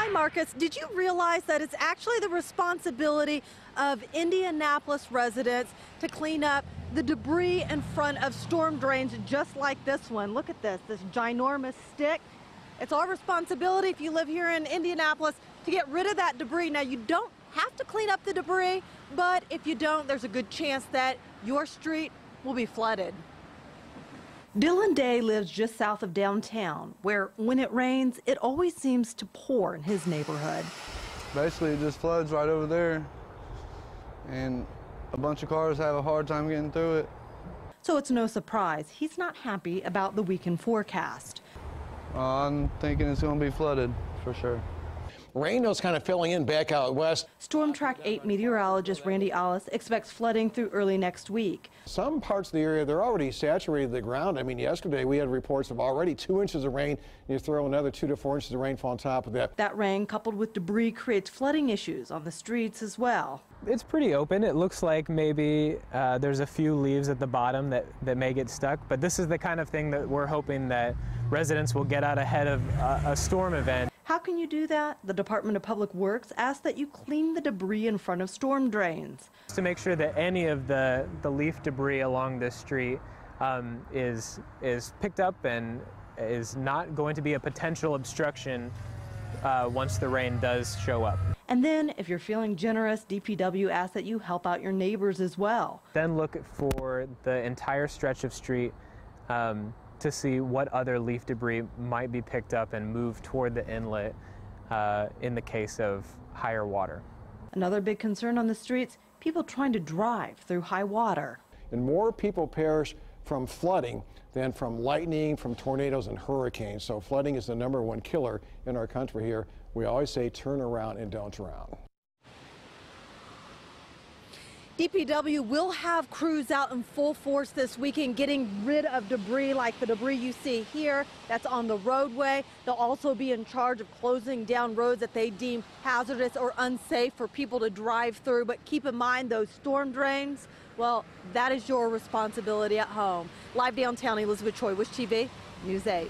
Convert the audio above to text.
Hi, Marcus. Did you realize that it's actually the responsibility of Indianapolis residents to clean up the debris in front of storm drains just like this one? Look at this ginormous stick. It's our responsibility if you live here in Indianapolis to get rid of that debris. Now, you don't have to clean up the debris, but if you don't, there's a good chance that your street will be flooded. Dylan Day lives just south of downtown, where when it rains, it always seems to pour in his neighborhood. Basically, it just floods right over there, and a bunch of cars have a hard time getting through it. So it's no surprise he's not happy about the weekend forecast. I'm thinking it's going to be flooded for sure. Rain is kind of filling in back out west. Storm Track 8 meteorologist Randy Allis expects flooding through early next week. Some parts of the area, they're already saturated the ground. I mean, yesterday we had reports of already 2 inches of rain. You throw another 2 to 4 inches of rainfall on top of that. That rain, coupled with debris, creates flooding issues on the streets as well. It's pretty open. It looks like maybe there's a few leaves at the bottom that may get stuck, but this is the kind of thing that we're hoping that residents will get out ahead of a storm event. How can you do that? The Department of Public Works asks that you clean the debris in front of storm drains. To make sure that any of the leaf debris along this street is picked up and is not going to be a potential obstruction once the rain does show up. And then, if you're feeling generous, DPW asks that you help out your neighbors as well. Then look for the entire stretch of street to see what other leaf debris might be picked up and moved toward the inlet in the case of higher water. Another big concern on the streets, people trying to drive through high water. And more people perish from flooding than from lightning, from tornadoes and hurricanes. So flooding is the #1 killer in our country here. We always say turn around and don't drown. DPW will have crews out in full force this weekend getting rid of debris like the debris you see here that's on the roadway. They'll also be in charge of closing down roads that they deem hazardous or unsafe for people to drive through. But keep in mind those storm drains, well, that is your responsibility at home. Live downtown, Elizabeth Choi, Wish TV, News 8.